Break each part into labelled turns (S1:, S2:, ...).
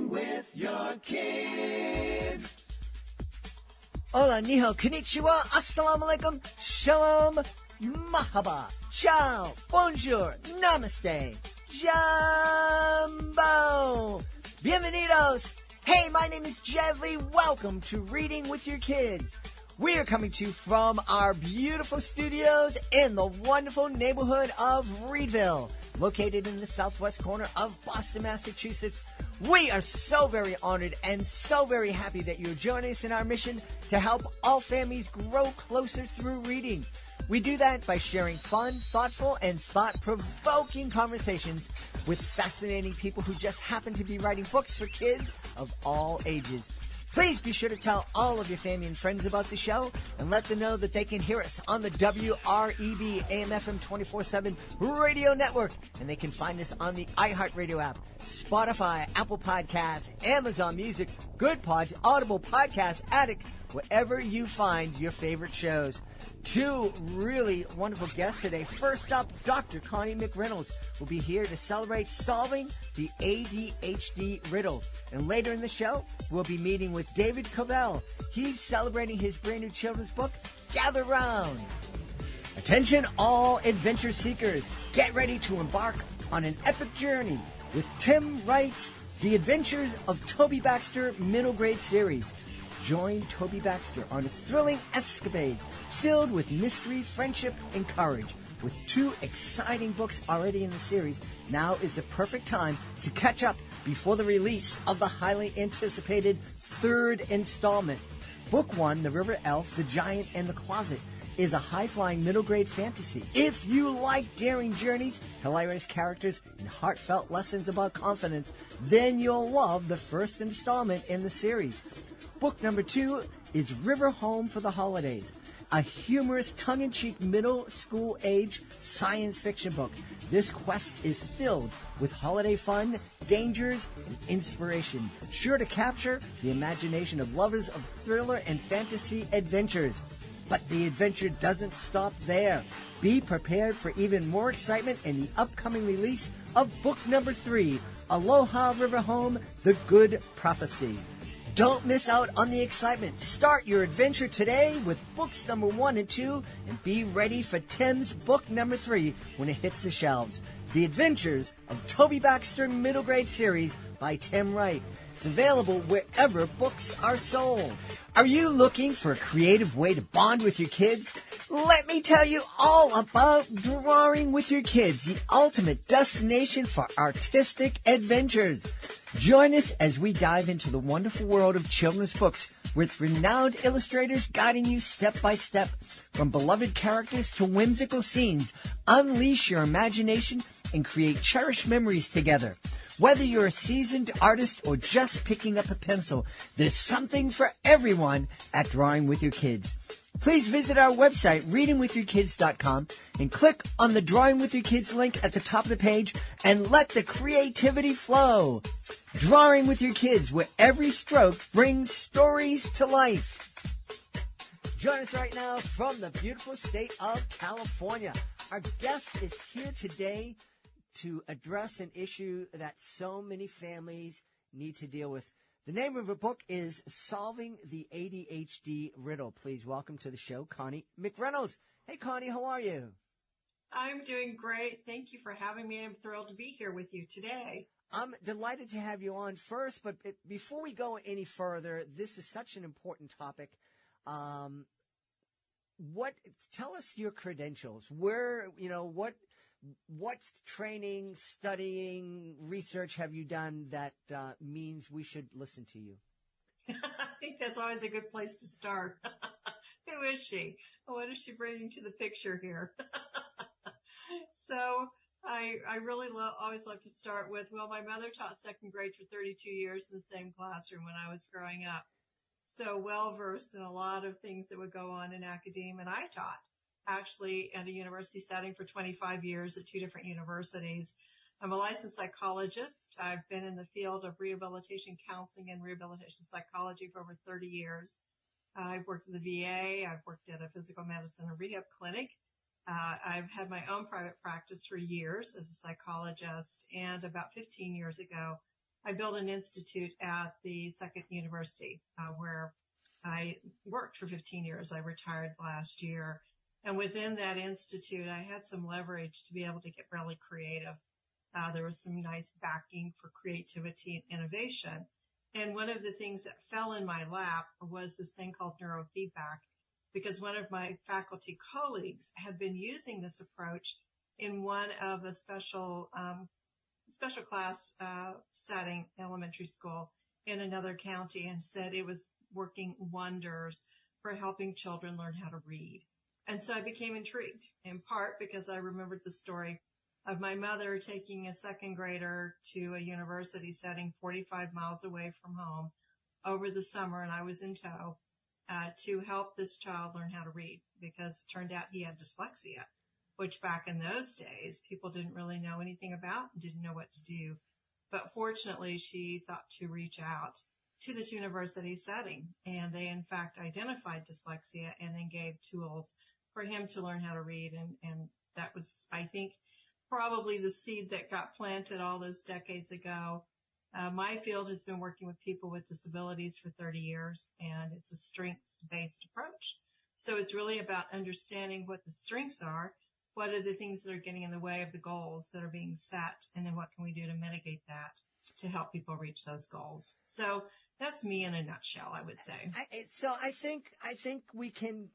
S1: with your kids.
S2: Hola, ni hao, konnichiwa, assalamu alaikum, shalom, mahaba, ciao, bonjour, namaste, jumbo, bienvenidos. Hey, my name is Jevly. Welcome to Reading with Your Kids. We are coming to you from our beautiful studios in the wonderful neighborhood of Reedville, located in the southwest corner of Boston, Massachusetts. We are so very honored and so very happy that you're joining us in our mission to help all families grow closer through reading. We do that by sharing fun, thoughtful, and thought-provoking conversations with fascinating people who just happen to be writing books for kids of all ages. Please be sure to tell all of your family and friends about the show and let them know that they can hear us on the WREB AM/FM 24/7 radio network. And they can find us on the iHeartRadio app, Spotify, Apple Podcasts, Amazon Music, Good Pods, Audible Podcast Addict, wherever you find your favorite shows. Two really wonderful guests today. First up, Dr. Connie McReynolds will be here to celebrate solving the ADHD riddle. And later in the show, we'll be meeting with David Covell. He's celebrating his brand new children's book, Gather Round. Attention all adventure seekers. Get ready to embark on an epic journey with Tim Wright's The Adventures of Toby Baxter middle grade series. Join Toby Baxter on his thrilling escapades filled with mystery, friendship, and courage. With two exciting books already in the series, now is the perfect time to catch up before the release of the highly anticipated third installment. Book 1, The River Elf, The Giant, and the Closet, is a high-flying middle-grade fantasy. If you like daring journeys, hilarious characters, and heartfelt lessons about confidence, then you'll love the first installment in the series. Book number 2 is River Home for the Holidays, a humorous, tongue-in-cheek middle school age science fiction book. This quest is filled with holiday fun, dangers, and inspiration, sure to capture the imagination of lovers of thriller and fantasy adventures. But the adventure doesn't stop there. Be prepared for even more excitement in the upcoming release of book number 3, Aloha River Home, The Good Prophecy. Don't miss out on the excitement. Start your adventure today with books number 1 and 2 and be ready for Tim's book number 3 when it hits the shelves. The Adventures of Toby Baxter Middle Grade Series by Tim Wright. It's available wherever books are sold. Are you looking for a creative way to bond with your kids? Let me tell you all about Drawing with Your Kids, the ultimate destination for artistic adventures. Join us as we dive into the wonderful world of children's books with renowned illustrators guiding you step by step. From beloved characters to whimsical scenes, unleash your imagination and create cherished memories together. Whether you're a seasoned artist or just picking up a pencil, there's something for everyone at Drawing with Your Kids. Please visit our website, readingwithyourkids.com, and click on the Drawing with Your Kids link at the top of the page and let the creativity flow. Drawing with Your Kids, where every stroke brings stories to life. Join us right now from the beautiful state of California. Our guest is here today to address an issue that so many families need to deal with. The name of her book is Solving the ADHD Riddle. Please welcome to the show, Connie McReynolds. Hey, Connie, how are you?
S3: I'm doing great. Thank you for having me. I'm thrilled to be here with you today.
S2: I'm delighted to have you on first, but before we go any further, this is such an important topic. Tell us your credentials. What training, studying, research have you done that means we should listen to you?
S3: I think that's always a good place to start. Who is she? What is she bringing to the picture here? So I really always love to start with, my mother taught second grade for 32 years in the same classroom when I was growing up. So well versed in a lot of things that would go on in academia, and I taught actually at a university setting for 25 years at 2 different universities. I'm a licensed psychologist. I've been in the field of rehabilitation counseling and rehabilitation psychology for over 30 years. I've worked at the VA. I've worked at a physical medicine and rehab clinic. I've had my own private practice for years as a psychologist, and about 15 years ago, I built an institute at the Second University, where I worked for 15 years. I retired last year. And within that institute, I had some leverage to be able to get really creative. There was some nice backing for creativity and innovation. And one of the things that fell in my lap was this thing called neurofeedback, because one of my faculty colleagues had been using this approach in one of a special class setting, elementary school in another county, and said it was working wonders for helping children learn how to read. And so I became intrigued, in part because I remembered the story of my mother taking a second grader to a university setting 45 miles away from home over the summer, and I was in tow, to help this child learn how to read, because it turned out he had dyslexia, which back in those days, people didn't really know anything about and didn't know what to do. But fortunately, she thought to reach out to this university setting, and they in fact identified dyslexia and then gave tools for him to learn how to read. And that was, I think, probably the seed that got planted all those decades ago. My field has been working with people with disabilities for 30 years, and it's a strengths-based approach. So it's really about understanding what the strengths are, what are the things that are getting in the way of the goals that are being set, and then what can we do to mitigate that to help people reach those goals. So that's me in a nutshell, I would say.
S2: So I think we can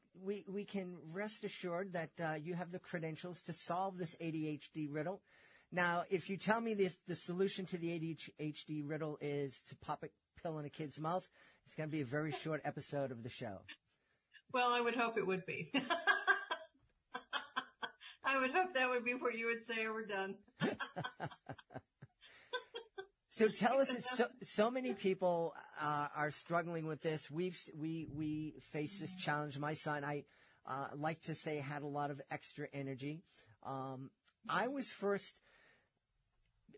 S2: rest assured that you have the credentials to solve this ADHD riddle. Now, if you tell me the solution to the ADHD riddle is to pop a pill in a kid's mouth, it's going to be a very short episode of the show.
S3: Well, I would hope it would be. I would hope that would be where you would say, we're done.
S2: So tell us, so many people are struggling with this. We face this challenge. My son, I like to say, had a lot of extra energy. I was first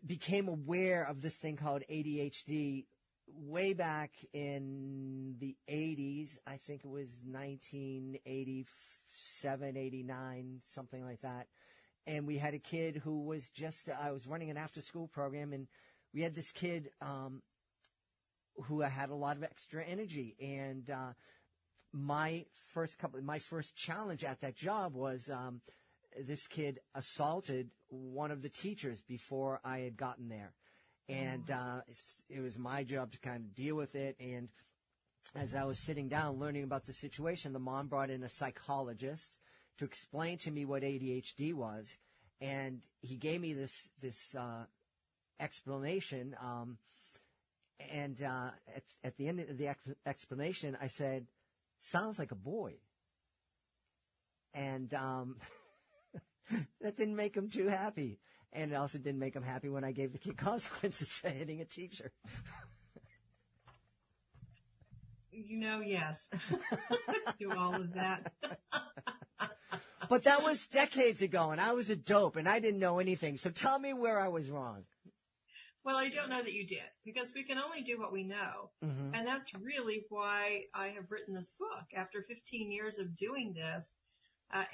S2: became aware of this thing called ADHD way back in the 80s. I think it was 1987, 89, something like that. And we had a kid who was I was running an after-school program, and we had this kid who had a lot of extra energy. And my first challenge at that job was this kid assaulted one of the teachers before I had gotten there. And it was my job to kind of deal with it. And as I was sitting down learning about the situation, the mom brought in a psychologist to explain to me what ADHD was. And he gave me this explanation. And at the end of the explanation, I said, "Sounds like a boy." And that didn't make him too happy. And it also didn't make him happy when I gave the kid consequences for hitting a teacher.
S3: Yes. Do all of that.
S2: But that was decades ago, and I was a dope, and I didn't know anything. So tell me where I was wrong.
S3: Well, I don't know that you did, because we can only do what we know.
S2: Mm-hmm.
S3: And that's really why I have written this book. After 15 years of doing this,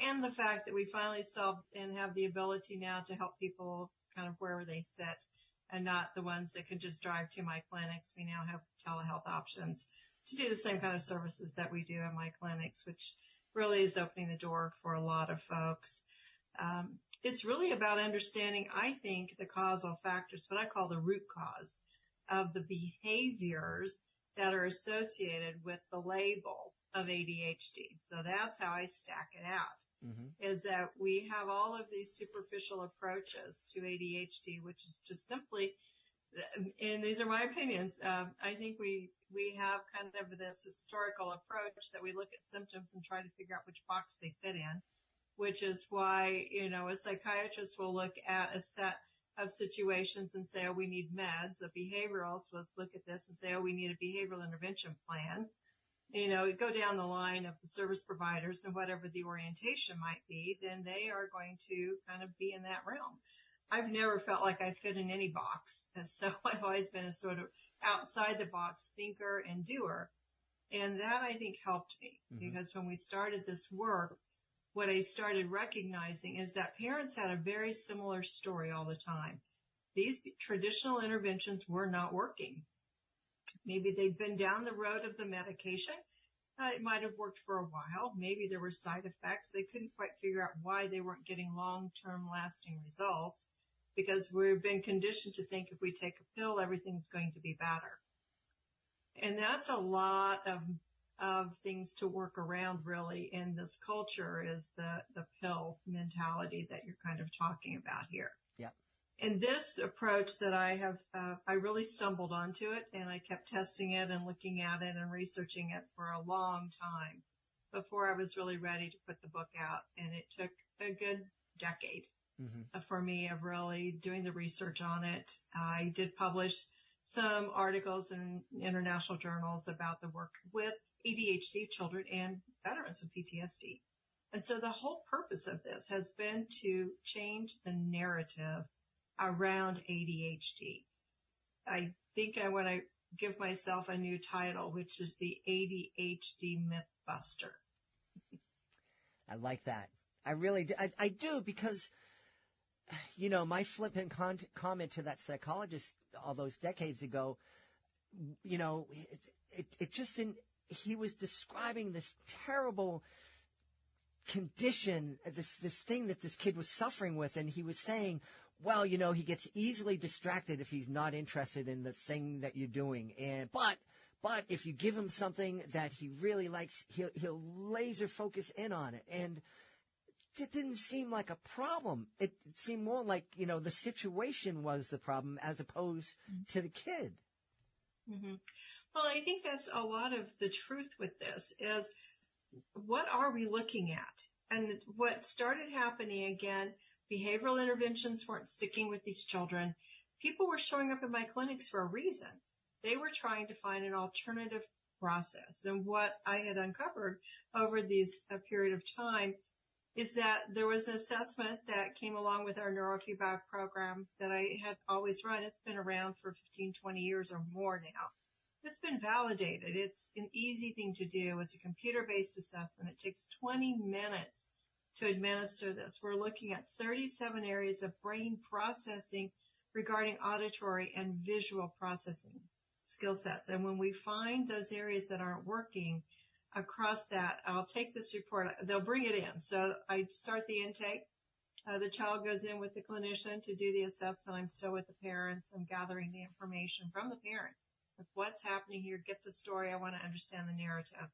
S3: and the fact that we finally solved and have the ability now to help people kind of wherever they sit, and not the ones that can just drive to my clinics. We now have telehealth options to do the same kind of services that we do in my clinics, which really is opening the door for a lot of folks. It's really about understanding, I think, the causal factors, what I call the root cause of the behaviors that are associated with the label of ADHD. So that's how I stack it out, is that we have all of these superficial approaches to ADHD, which is just simply, and these are my opinions, I think we have kind of this historical approach that we look at symptoms and try to figure out which box they fit in, which is why, a psychiatrist will look at a set of situations and say, oh, we need meds. A behavioralist will look at this and say, oh, we need a behavioral intervention plan. Go down the line of the service providers, and whatever the orientation might be, then they are going to kind of be in that realm. I've never felt like I fit in any box. And so I've always been a sort of outside the box thinker and doer. And that, I think, helped me, because when we started this work, what I started recognizing is that parents had a very similar story all the time. these traditional interventions were not working. Maybe they'd been down the road of the medication. It might have worked for a while. Maybe there were side effects. They couldn't quite figure out why they weren't getting long-term lasting results, because we've been conditioned to think if we take a pill, everything's going to be better. And that's a lot of things to work around, really, in this culture, is the pill mentality that you're kind of talking about here.
S2: Yeah.
S3: And this approach that I have, I really stumbled onto it, and I kept testing it and looking at it and researching it for a long time before I was really ready to put the book out. And it took a good decade for me of really doing the research on it. I did publish some articles in international journals about the work with ADHD children and veterans with PTSD. And so the whole purpose of this has been to change the narrative around ADHD. I think I want to give myself a new title, which is the ADHD Mythbuster.
S2: I like that. I really do. I do, because, you know, my flippant comment to that psychologist all those decades ago, you know, it just didn't, he was describing this terrible condition, this thing that this kid was suffering with, and he was saying, well, you know, he gets easily distracted if he's not interested in the thing that you're doing, and but if you give him something that he really likes, he'll laser focus in on it. And it didn't seem like a problem. It seemed more like, you know, the situation was the problem as opposed to the kid.
S3: Mm-hmm. Well, I think that's a lot of the truth with this, is what are we looking at? And what started happening again, behavioral interventions weren't sticking with these children. People were showing up in my clinics for a reason. They were trying to find an alternative process. And what I had uncovered over a period of time is that there was an assessment that came along with our neurofeedback program that I had always run. It's been around for 15, 20 years or more now. It's been validated. It's an easy thing to do. It's a computer-based assessment. It takes 20 minutes to administer this. We're looking at 37 areas of brain processing regarding auditory and visual processing skill sets. And when we find those areas that aren't working, across that, I'll take this report. They'll bring it in. So I start the intake. The child goes in with the clinician to do the assessment. I'm still with the parents. I'm gathering the information from the parent of what's happening here. Get the story. I want to understand the narrative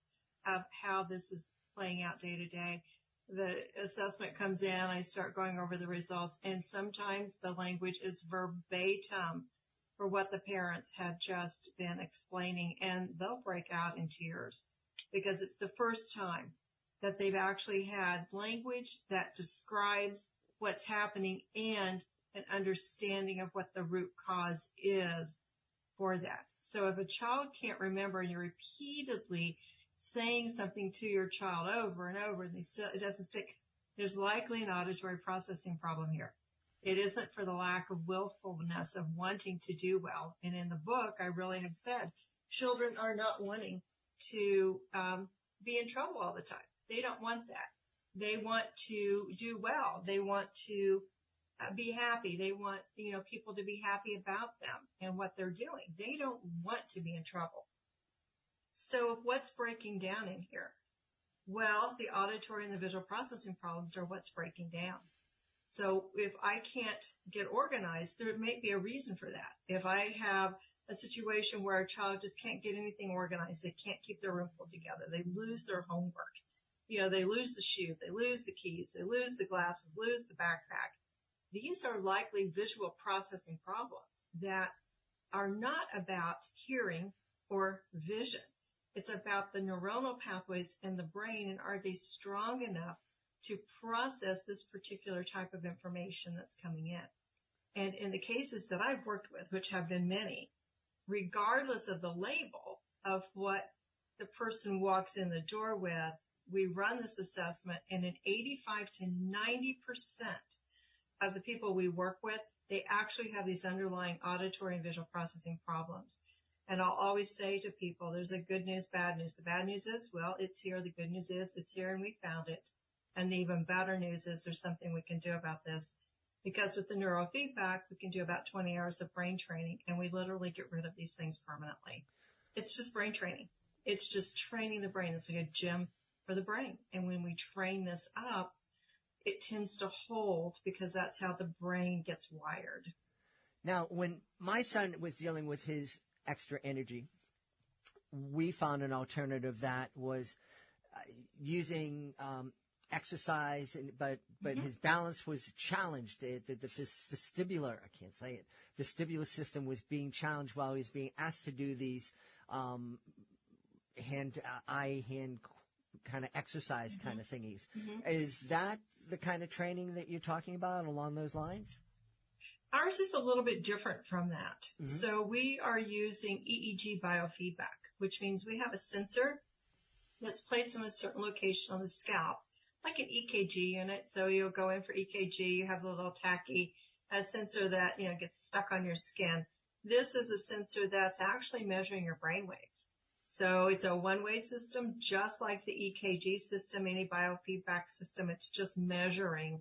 S3: of how this is playing out day to day. The assessment comes in. I start going over the results. And sometimes the language is verbatim for what the parents have just been explaining. And they'll break out in tears, because it's the first time that they've actually had language that describes what's happening and an understanding of what the root cause is for that. So if a child can't remember and you're repeatedly saying something to your child over and over and it doesn't stick, there's likely an auditory processing problem here. It isn't for the lack of willfulness of wanting to do well. And in the book, I really have said children are not wanting to be in trouble all the time. They don't want that. They want to do well. They want to be happy. They want, you know, people to be happy about them and what they're doing. They don't want to be in trouble. So what's breaking down in here? Well, the auditory and the visual processing problems are what's breaking down. So if I can't get organized, there may be a reason for that. If I have a situation where a child just can't get anything organized, they can't keep their room pulled together, they lose their homework, you know, they lose the shoe, they lose the keys, they lose the glasses, lose the backpack. These are likely visual processing problems that are not about hearing or vision. It's about the neuronal pathways in the brain, and are they strong enough to process this particular type of information that's coming in. And in the cases that I've worked with, which have been many, regardless of the label of what the person walks in the door with, we run this assessment, and in 85 to 90% of the people we work with, they actually have these underlying auditory and visual processing problems. And I'll always say to people, there's a good news, bad news. The bad news is, well, it's here. The good news is it's here and we found it. And the even better news is there's something we can do about this. Because with the neurofeedback, we can do about 20 hours of brain training, and we literally get rid of these things permanently. It's just brain training. It's just training the brain. It's like a gym for the brain. And when we train this up, it tends to hold because that's how the brain gets wired.
S2: Now, when my son was dealing with his extra energy, we found an alternative that was using exercise, but his balance was challenged. The vestibular, I can't say it, vestibular system was being challenged while he was being asked to do these hand kind of exercise kind of thingies. Is that the kind of training that you're talking about along those lines?
S3: Ours is a little bit different from that. So we are using EEG biofeedback, which means we have a sensor that's placed in a certain location on the scalp, like an EKG unit. So you'll go in for EKG, you have a little tacky sensor that, gets stuck on your skin. This is a sensor that's actually measuring your brain waves. So it's a one-way system, just like the EKG system, any biofeedback system. It's just measuring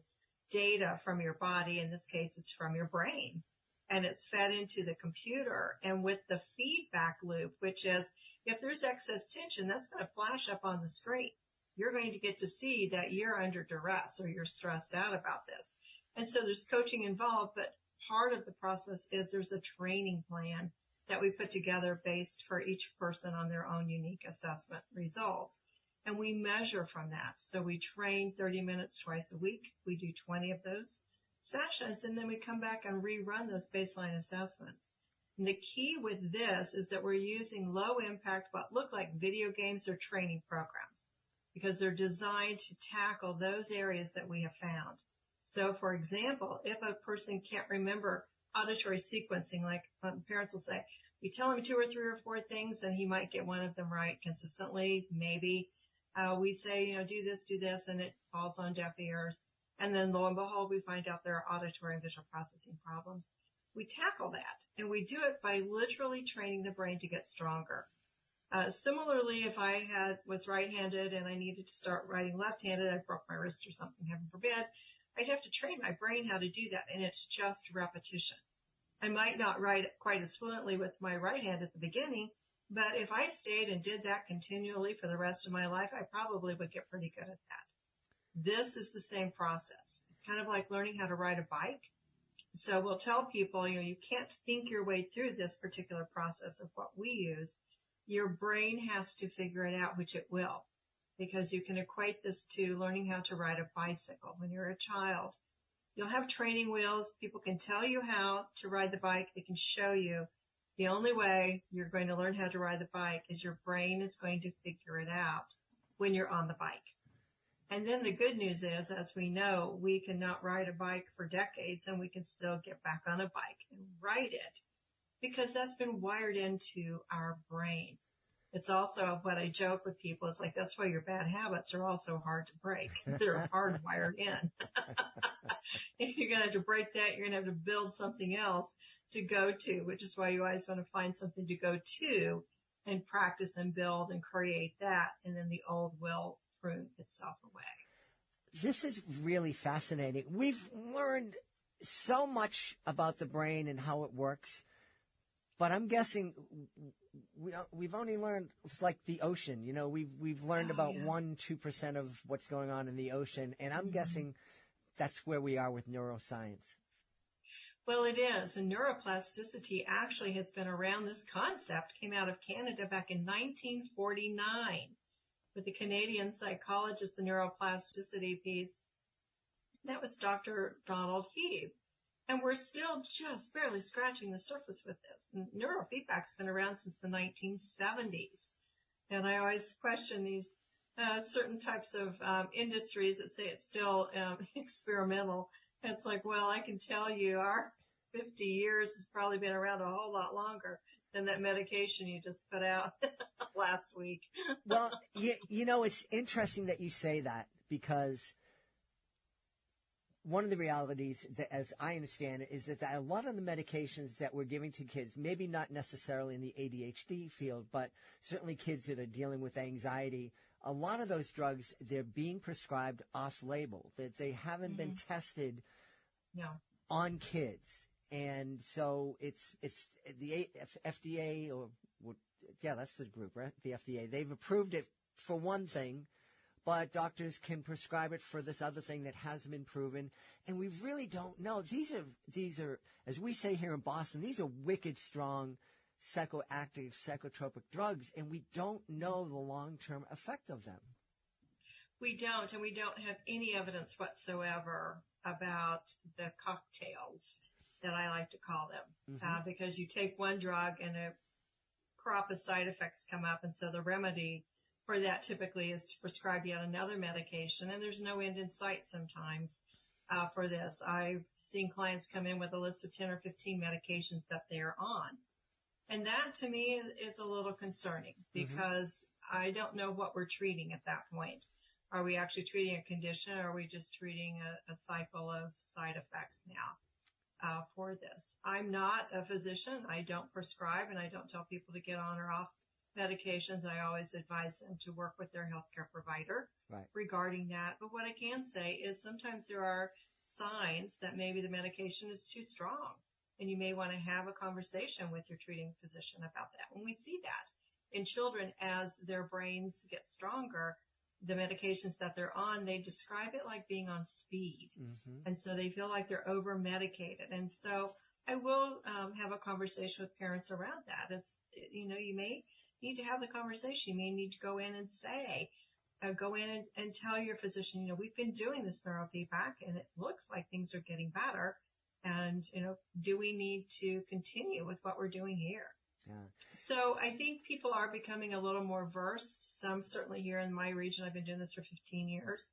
S3: data from your body. In this case, it's from your brain, and it's fed into the computer. And with the feedback loop, which is if there's excess tension, that's going to flash up on the screen. You're going to get to see that you're under duress or you're stressed out about this. And so there's coaching involved, but part of the process is there's a training plan that we put together based for each person on their own unique assessment results. And we measure from that. So we train 30 minutes twice a week. We do 20 of those sessions, and then we come back and rerun those baseline assessments. And the key with this is that we're using low impact, what look like video games or training programs, because they're designed to tackle those areas that we have found. So for example, if a person can't remember auditory sequencing, like parents will say, we tell him 2 or 3 or 4 things and he might get one of them right consistently, maybe. We say, do this, and it falls on deaf ears. And then lo and behold, we find out there are auditory and visual processing problems. We tackle that, and we do it by literally training the brain to get stronger. Similarly, if I was right-handed and I needed to start writing left-handed, I broke my wrist or something, heaven forbid, I'd have to train my brain how to do that, and it's just repetition. I might not write quite as fluently with my right hand at the beginning, but if I stayed and did that continually for the rest of my life, I probably would get pretty good at that. This is the same process. It's kind of like learning how to ride a bike. So we'll tell people, you can't think your way through this particular process of what we use. Your brain has to figure it out, which it will, because you can equate this to learning how to ride a bicycle. When you're a child, you'll have training wheels. People can tell you how to ride the bike. They can show you. The only way you're going to learn how to ride the bike is your brain is going to figure it out when you're on the bike. And then the good news is, as we know, we cannot ride a bike for decades and we can still get back on a bike and ride it because that's been wired into our brain. It's also what I joke with people. It's like, that's why your bad habits are also hard to break. They're hardwired in. If you're going to have to break that, you're going to have to build something else to go to, which is why you always want to find something to go to and practice and build and create that. And then the old will prune itself away.
S2: This is really fascinating. We've learned so much about the brain and how it works, but I'm guessing we've only learned, it's like the ocean. We've learned about 1-2% of what's going on in the ocean, and I'm guessing that's where we are with neuroscience.
S3: Well, it is. And neuroplasticity actually has been around. This concept came out of Canada back in 1949 with the Canadian psychologist, the neuroplasticity piece. That was Dr. Donald Heath. And we're still just barely scratching the surface with this. And neurofeedback's been around since the 1970s. And I always question these certain types of industries that say it's still experimental. And it's like, well, I can tell you our 50 years has probably been around a whole lot longer than that medication you just put out last week.
S2: Well, it's interesting that you say that, because one of the realities, that, as I understand it, is that a lot of the medications that we're giving to kids, maybe not necessarily in the ADHD field, but certainly kids that are dealing with anxiety, a lot of those drugs, they're being prescribed off-label, that they haven't been tested on kids. And so it's the FDA that's the group, right? The FDA. They've approved it for one thing, but doctors can prescribe it for this other thing that hasn't been proven. And we really don't know. These are, as we say here in Boston, these are wicked strong psychoactive, psychotropic drugs, and we don't know the long-term effect of them.
S3: We don't, and we don't have any evidence whatsoever about the cocktails that I like to call them, because you take one drug and a crop of side effects come up, and so the remedy for that typically is to prescribe yet another medication, and there's no end in sight sometimes for this. I've seen clients come in with a list of 10 or 15 medications that they're on, and that to me is a little concerning because I don't know what we're treating at that point. Are we actually treating a condition, or are we just treating a cycle of side effects now for this? I'm not a physician. I don't prescribe, and I don't tell people to get on or off medications. I always advise them to work with their healthcare provider regarding that. But what I can say is sometimes there are signs that maybe the medication is too strong, and you may want to have a conversation with your treating physician about that. When we see that in children as their brains get stronger, the medications that they're on, they describe it like being on speed. And so they feel like they're over-medicated. And so I will have a conversation with parents around that. It's, you may need to have the conversation. You may need to go in and say, go in and tell your physician, we've been doing this neurofeedback and it looks like things are getting better. And, do we need to continue with what we're doing here? Yeah. So I think people are becoming a little more versed. Some certainly here in my region. I've been doing this for 15 years.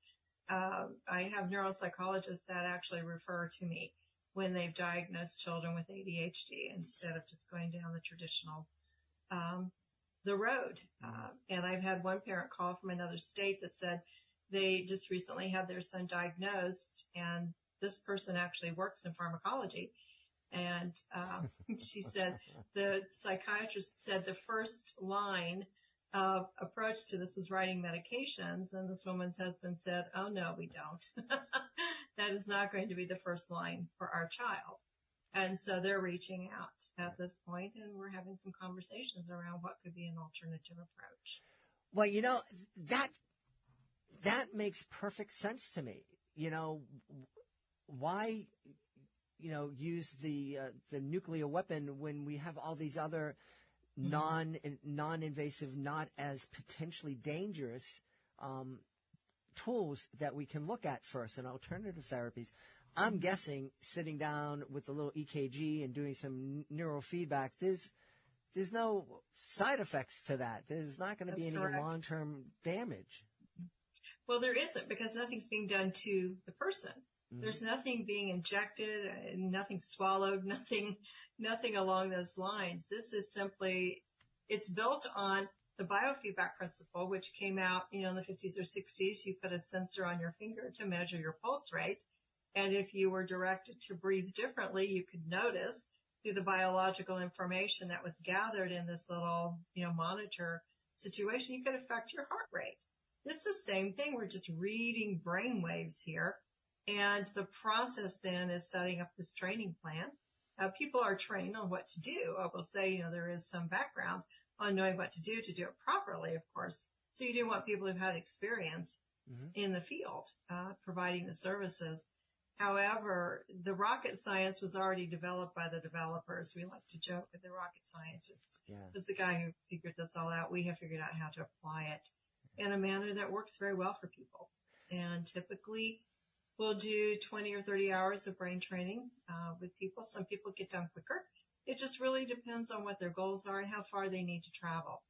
S3: I have neuropsychologists that actually refer to me when they've diagnosed children with ADHD instead of just going down the traditional, the road. And I've had one parent call from another state that said they just recently had their son diagnosed, and this person actually works in pharmacology. And she said the psychiatrist said the first line of approach to this was writing medications, and this woman's husband said, "Oh no, we don't. That is not going to be the first line for our child." And so they're reaching out at this point, and we're having some conversations around what could be an alternative approach.
S2: Well, that makes perfect sense to me. Why use the nuclear weapon when we have all these other non-invasive, not as potentially dangerous tools that we can look at first, and alternative therapies. I'm guessing sitting down with the little EKG and doing some neurofeedback, there's no side effects to that. There's not going to be any long-term damage.
S3: Well, there isn't, because nothing's being done to the person. There's nothing being injected, nothing swallowed, nothing along those lines. This is simply, it's built on the biofeedback principle, which came out, in the 50s or 60s. You put a sensor on your finger to measure your pulse rate. And if you were directed to breathe differently, you could notice through the biological information that was gathered in this little, monitor situation, you could affect your heart rate. It's the same thing. We're just reading brain waves here. And the process then is setting up this training plan. People are trained on what to do. I will say, there is some background on knowing what to do it properly, of course. So you do want people who've had experience in the field, providing the services. However, the rocket science was already developed by the developers. We like to joke with the rocket scientist was the guy who figured this all out. We have figured out how to apply it in a manner that works very well for people. And typically, we'll do 20 or 30 hours of brain training with people. Some people get done quicker. It just really depends on what their goals are and how far they need to travel.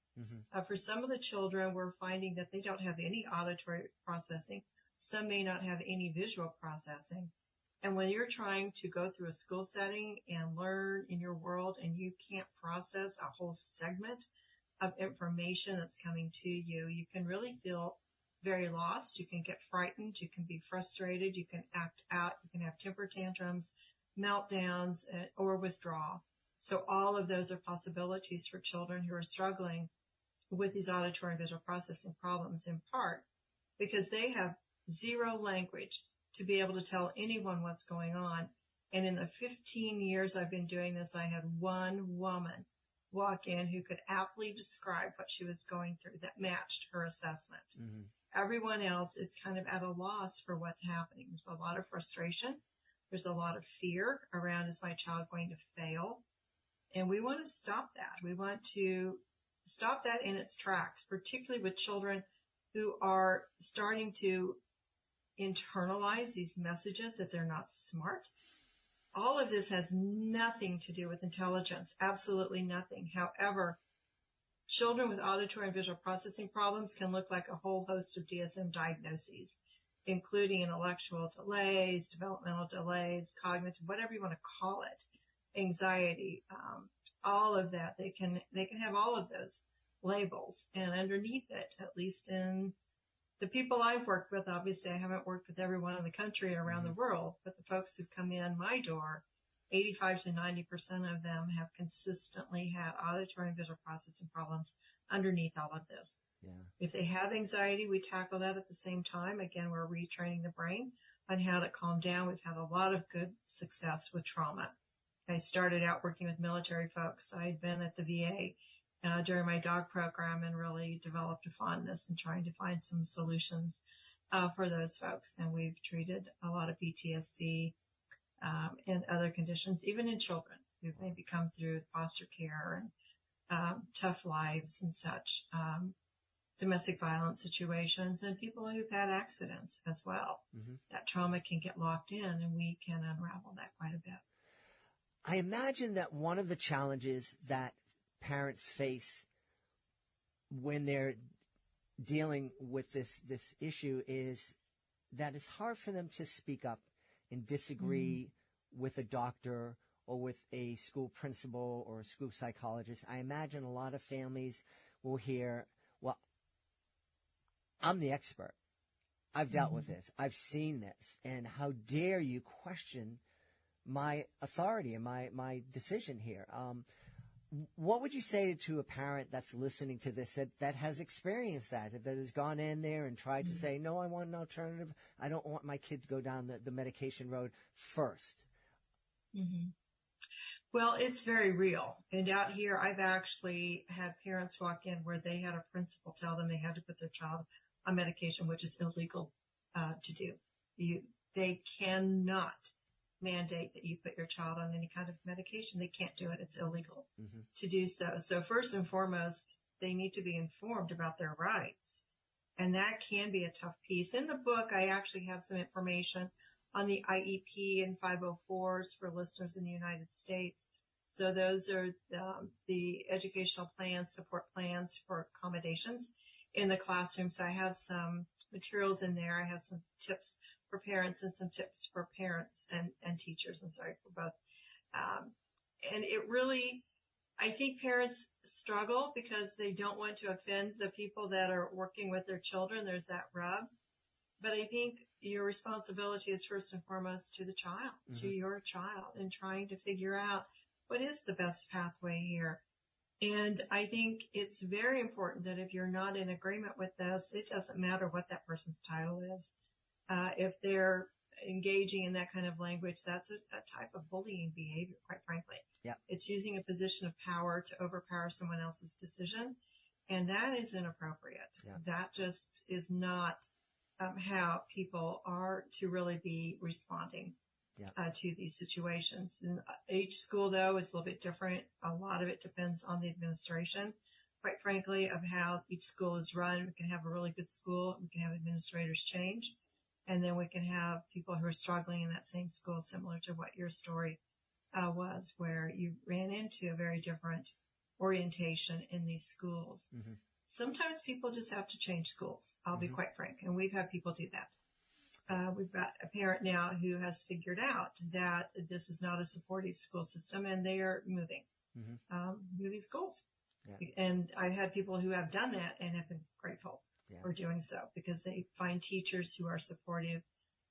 S3: For some of the children, we're finding that they don't have any auditory processing. Some may not have any visual processing. And when you're trying to go through a school setting and learn in your world and you can't process a whole segment of information that's coming to you, you can really feel very lost. You can get frightened. You can be frustrated. You can act out. You can have temper tantrums, meltdowns, or withdraw. So all of those are possibilities for children who are struggling with these auditory and visual processing problems, in part because they have zero language to be able to tell anyone what's going on. And in the 15 years I've been doing this, I had one woman walk in who could aptly describe what she was going through that matched her assessment.
S2: Mm-hmm.
S3: Everyone else is kind of at a loss for what's happening. There's a lot of frustration. There's a lot of fear around, is my child going to fail? And we want to stop that. We want to stop that in its tracks, particularly with children who are starting to internalize these messages that they're not smart. All of this has nothing to do with intelligence, absolutely nothing. However, children with auditory and visual processing problems can look like a whole host of DSM diagnoses, including intellectual delays, developmental delays, cognitive, whatever you want to call it, anxiety, all of that. They can have all of those labels, and underneath it, at least in the people I've worked with, obviously I haven't worked with everyone in the country and around the world, but the folks who've come in my door, 85 to 90% of them have consistently had auditory and visual processing problems underneath all of this.
S2: Yeah.
S3: If they have anxiety, we tackle that at the same time. Again, we're retraining the brain on how to calm down. We've had a lot of good success with trauma. I started out working with military folks. I'd been at the VA during my dog program and really developed a fondness in trying to find some solutions for those folks. And we've treated a lot of PTSD and other conditions, even in children who've maybe come through foster care and tough lives and such, domestic violence situations, and people who've had accidents as well.
S2: Mm-hmm.
S3: That trauma can get locked in, and we can unravel that quite a bit.
S2: I imagine that one of the challenges that parents face when they're dealing with this issue is that it's hard for them to speak up and disagree with a doctor or with a school principal or a school psychologist. I imagine a lot of families will hear, well, I'm the expert. I've dealt with this. I've seen this. And how dare you question my authority and my decision here? What would you say to a parent that's listening to this that has experienced that has gone in there and tried to say, no, I want an alternative. I don't want my kid to go down the medication road first.
S3: Mm-hmm. Well, it's very real. And out here, I've actually had parents walk in where they had a principal tell them they had to put their child on medication, which is illegal to do. They cannot mandate that you put your child on any kind of medication. They can't do it. It's illegal to do so. So first and foremost, they need to be informed about their rights. And that can be a tough piece. In the book, I actually have some information on the IEP and 504s for listeners in the United States. So those are the educational plans, support plans for accommodations in the classroom. So I have some materials in there. I have some tips for parents and some tips for parents and teachers. I'm sorry, for both. And it really, I think parents struggle because they don't want to offend the people that are working with their children. There's that rub. But I think your responsibility is first and foremost to the child, to your child, and trying to figure out what is the best pathway here. And I think it's very important that if you're not in agreement with this, it doesn't matter what that person's title is. If they're engaging in that kind of language, that's a type of bullying behavior, quite frankly.
S2: Yeah.
S3: It's using a position of power to overpower someone else's decision, and that is inappropriate.
S2: Yeah.
S3: That just is not how people are to really be responding to these situations. And each school, though, is a little bit different. A lot of it depends on the administration, quite frankly, of how each school is run. We can have a really good school. We can have administrators change. And then we can have people who are struggling in that same school, similar to what your story was, where you ran into a very different orientation in these schools. Mm-hmm. Sometimes people just have to change schools. I'll be quite frank. And we've had people do that. We've got a parent now who has figured out that this is not a supportive school system, and they are moving schools. Yeah. And I've had people who have done that and have been grateful for doing so, because they find teachers who are supportive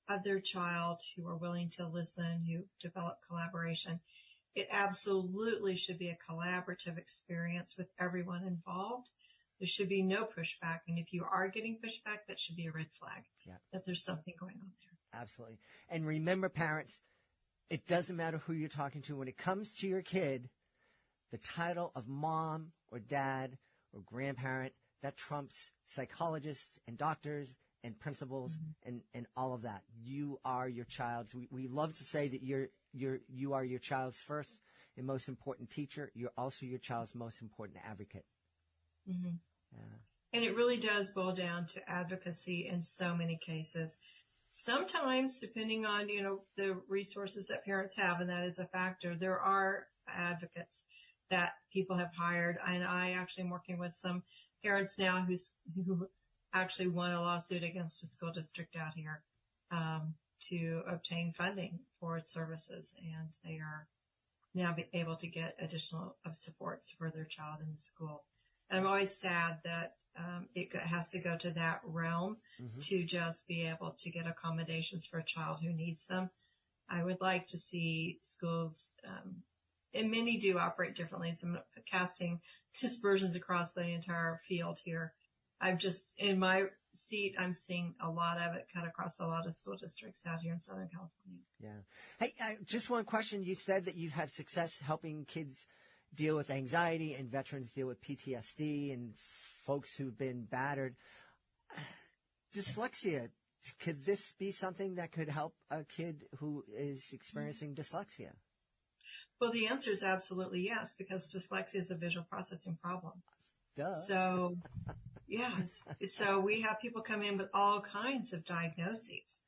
S3: of their child, who are willing to listen, who develop collaboration. It absolutely should be a collaborative experience with everyone involved. There should be no pushback. And if you are getting pushback, that should be a red flag that there's something going on there.
S2: Absolutely. And remember, parents, it doesn't matter who you're talking to. When it comes to your kid, the title of mom or dad or grandparent, that trumps psychologists and doctors and principals and all of that. You are your child's. We love to say that you are your child's first and most important teacher. You're also your child's most important advocate.
S3: Mm-hmm. And it really does boil down to advocacy in so many cases. Sometimes, depending on, the resources that parents have, and that is a factor, there are advocates that people have hired. And I actually am working with some parents now who actually won a lawsuit against a school district out here to obtain funding for its services. And they are now able to get additional supports for their child in the school. And I'm always sad that it has to go to that realm to just be able to get accommodations for a child who needs them. I would like to see schools, and many do operate differently, so I'm not casting dispersions across the entire field here. In my seat, I'm seeing a lot of it cut across a lot of school districts out here in Southern California.
S2: Yeah. Hey, just one question. You said that you've had success helping kids deal with anxiety and veterans deal with PTSD and folks who've been battered. Dyslexia, could this be something that could help a kid who is experiencing dyslexia?
S3: Well, the answer is absolutely yes, because dyslexia is a visual processing problem.
S2: Duh.
S3: So, yes. So we have people come in with all kinds of diagnoses.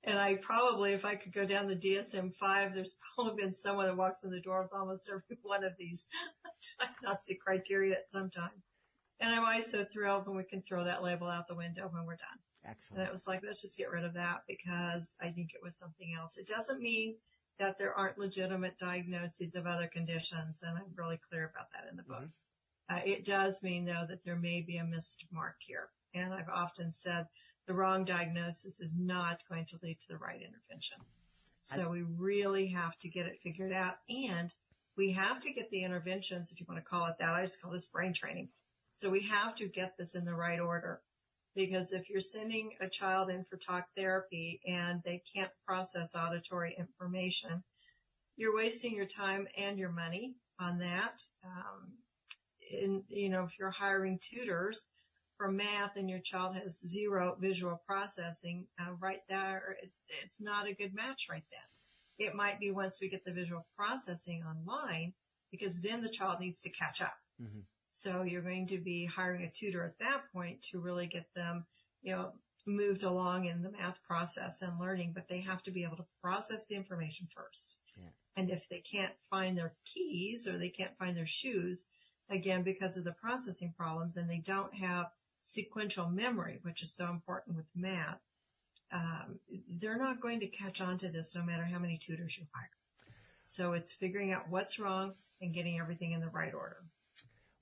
S3: And I probably, if I could go down the DSM-5, there's probably been someone that walks in the door with almost every one of these diagnostic criteria at some time. And I'm always so thrilled when we can throw that label out the window when we're done.
S2: Excellent.
S3: And it was like, let's just get rid of that because I think it was something else. It doesn't mean that there aren't legitimate diagnoses of other conditions, and I'm really clear about that in the book. It does mean, though, that there may be a missed mark here. And I've often said the wrong diagnosis is not going to lead to the right intervention. So we really have to get it figured out, and we have to get the interventions, if you want to call it that. I just call this brain training. So we have to get this in the right order, because if you're sending a child in for talk therapy and they can't process auditory information, you're wasting your time and your money on that. If you're hiring tutors for math and your child has zero visual processing, right there, it's not a good match right then. It might be once we get the visual processing online, because then the child needs to catch up. So you're going to be hiring a tutor at that point to really get them, moved along in the math process and learning, but they have to be able to process the information first. Yeah. And if they can't find their keys or they can't find their shoes, again, because of the processing problems, and they don't have sequential memory, which is so important with math, they're not going to catch on to this no matter how many tutors you hire. So it's figuring out what's wrong and getting everything in the right order.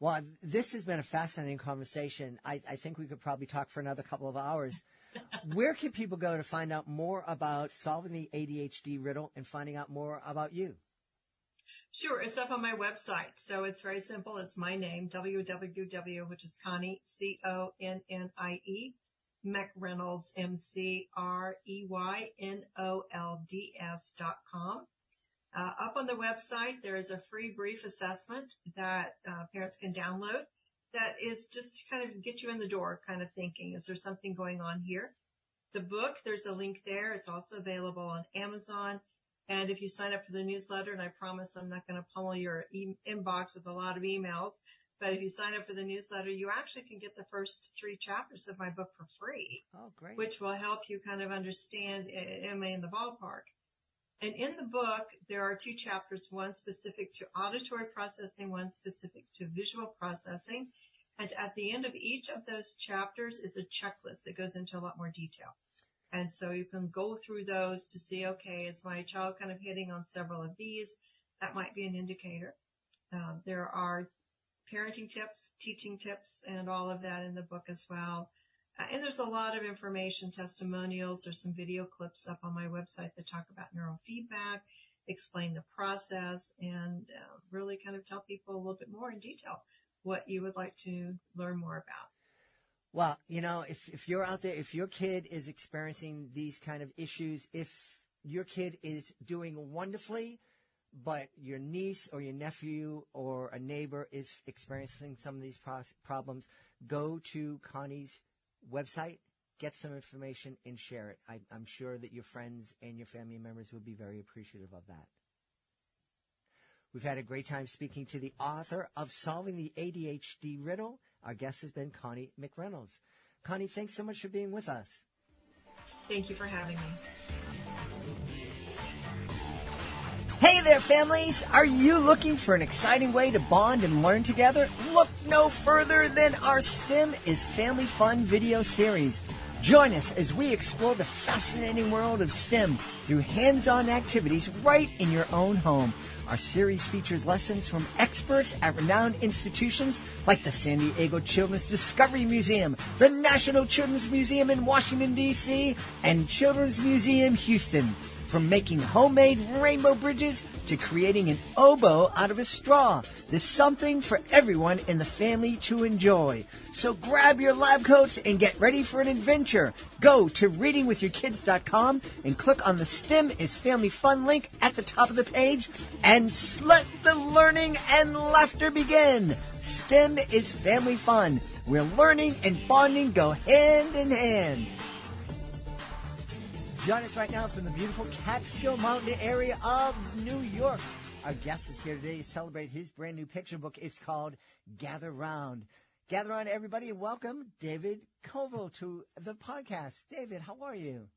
S2: Well, this has been a fascinating conversation. I think we could probably talk for another couple of hours. Where can people go to find out more about solving the ADHD riddle and finding out more about you?
S3: Sure. It's up on my website. So it's very simple. It's my name, www, which is Connie, C-O-N-N-I-E, McReynolds, McReynolds.com. Up on the website, there is a free brief assessment that parents can download that is just to kind of get you in the door, kind of thinking, is there something going on here? The book, there's a link there. It's also available on Amazon. And if you sign up for the newsletter, and I promise I'm not going to pummel your inbox with a lot of emails, but if you sign up for the newsletter, you actually can get the first 3 chapters of my book for free.
S2: Oh, great.
S3: Which will help you kind of understand MA in the ballpark. And in the book, there are 2 chapters, one specific to auditory processing, one specific to visual processing. And at the end of each of those chapters is a checklist that goes into a lot more detail. And so you can go through those to see, okay, is my child kind of hitting on several of these? That might be an indicator. There are parenting tips, teaching tips, and all of that in the book as well. And there's a lot of information, testimonials. There's some video clips up on my website that talk about neurofeedback, explain the process, and really kind of tell people a little bit more in detail what you would like to learn more about.
S2: Well, if you're out there, if your kid is experiencing these kind of issues, if your kid is doing wonderfully, but your niece or your nephew or a neighbor is experiencing some of these problems, go to Connie's website, get some information, and share it. I'm sure that your friends and your family members would be very appreciative of that. We've had a great time speaking to the author of Solving the ADHD Riddle. Our guest has been Connie McReynolds. Connie, thanks so much for being with us.
S3: Thank you for having me.
S2: Hey there, families! Are you looking for an exciting way to bond and learn together? Look no further than our STEM is Family Fun video series. Join us as we explore the fascinating world of STEM through hands-on activities right in your own home. Our series features lessons from experts at renowned institutions like the San Diego Children's Discovery Museum, the National Children's Museum in Washington, D.C., and Children's Museum Houston. From making homemade rainbow bridges to creating an oboe out of a straw, there's something for everyone in the family to enjoy. So grab your lab coats and get ready for an adventure. Go to readingwithyourkids.com and click on the STEM is Family Fun link at the top of the page and let the learning and laughter begin. STEM is Family Fun, where learning and bonding go hand in hand. Join us right now from the beautiful Catskill Mountain area of New York. Our guest is here today to celebrate his brand new picture book. It's called Gather Round. Gather round, everybody, and welcome David Covell to the podcast. David, how are you?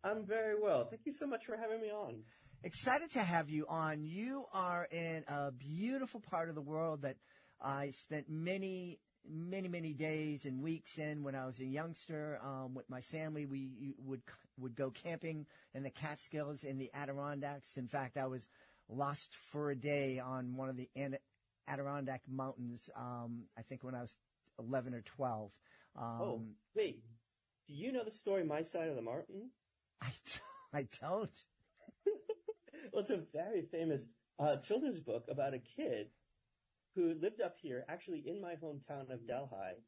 S4: I'm very well. Thank you so much for having me on.
S2: Excited to have you on. You are in a beautiful part of the world that I spent many days and weeks in when I was a youngster. With my family, we would go camping in the Catskills in the Adirondacks. In fact, I was lost for a day on one of the Adirondack Mountains, I think when I was 11 or 12.
S4: Wait. Do you know the story, My Side of the Mountain?
S2: I don't.
S4: Well, it's a very famous children's book about a kid who lived up here, actually in my hometown of Delhi.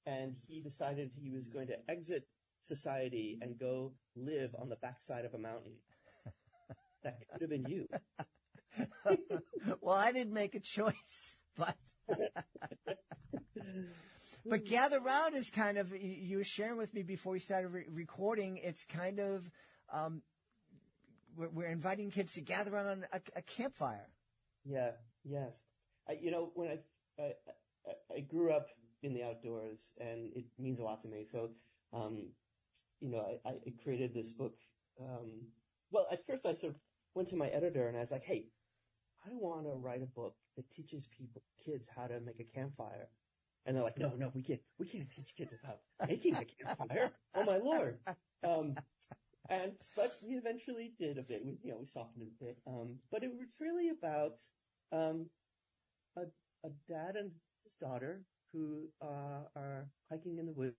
S4: And he decided he was going to exit society and go live on the backside of a mountain. That could have been you.
S2: Well, I didn't make a choice, but Gather Round is kind of, you were sharing with me before we started recording, it's kind of, we're inviting kids to gather around a campfire.
S4: Yeah, yes. When I grew up in the outdoors, and it means a lot to me. So, I created this book. Well, at first I sort of went to my editor and I was like, hey, I want to write a book that teaches kids how to make a campfire. And they're like, no, we can't teach kids about making a campfire. Oh my Lord. But we eventually did a bit. We softened it a bit. But it was really about a dad and his daughter who are hiking in the woods,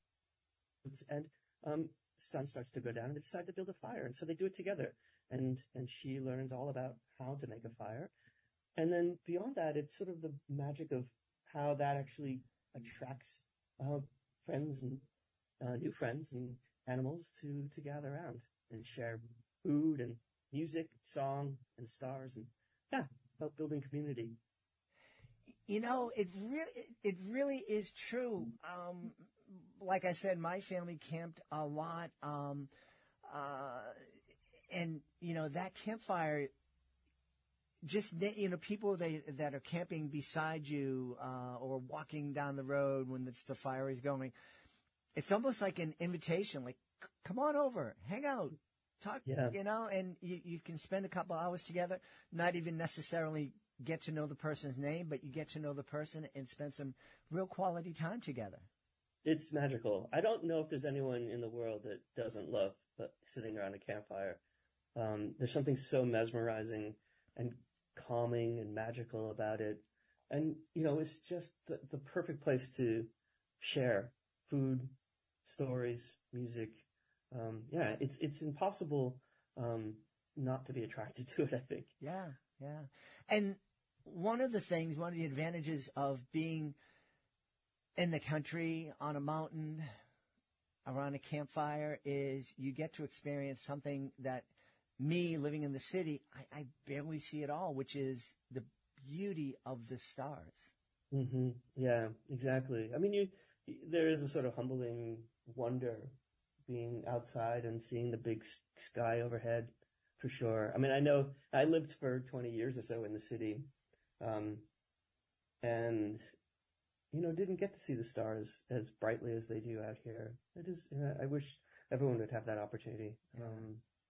S4: and sun starts to go down, and they decide to build a fire, and so they do it together. And she learns all about how to make a fire, and then beyond that, it's sort of the magic of how that actually attracts friends and new friends and animals to gather around and share food and music, song, and stars, and about building community.
S2: It really is true. Like I said, my family camped a lot, and that campfire, just people that are camping beside you or walking down the road when the fire is going, it's almost like an invitation, like, come on over, hang out, talk, and you can spend a couple hours together, not even necessarily get to know the person's name, but you get to know the person and spend some real quality time together.
S4: It's magical. I don't know if there's anyone in the world that doesn't love sitting around a campfire. There's something so mesmerizing and calming and magical about it. And, it's just the perfect place to share food, stories, music. It's impossible not to be attracted to it, I think.
S2: Yeah. And one of the advantages of being in the country on a mountain around a campfire is you get to experience something that me living in the city, I barely see at all, which is the beauty of the stars.
S4: Mm-hmm. Yeah, exactly. I mean, there is a sort of humbling wonder being outside and seeing the big sky overhead, for sure. I mean, I know I lived for 20 years or so in the city, and didn't get to see the stars as brightly as they do out here. It is. I wish everyone would have that opportunity.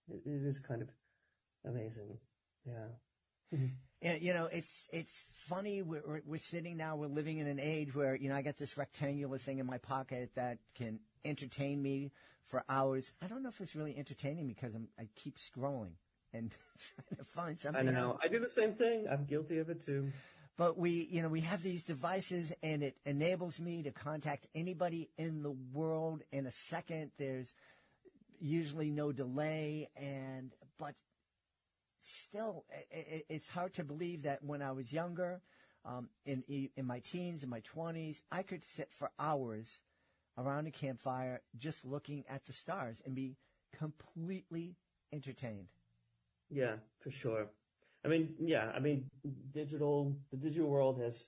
S4: It is kind of amazing. Yeah.
S2: Yeah, it's funny. We're sitting now. We're living in an age where I got this rectangular thing in my pocket that can entertain me for hours. I don't know if it's really entertaining me because I keep scrolling and trying to find something.
S4: I know.
S2: else.
S4: I do the same thing. I'm guilty of it too.
S2: But we have these devices, and it enables me to contact anybody in the world in a second. There's usually no delay, but still, it's hard to believe that when I was younger, in my teens, in my 20s, I could sit for hours around a campfire just looking at the stars and be completely entertained.
S4: Yeah, for sure. I mean, the digital world has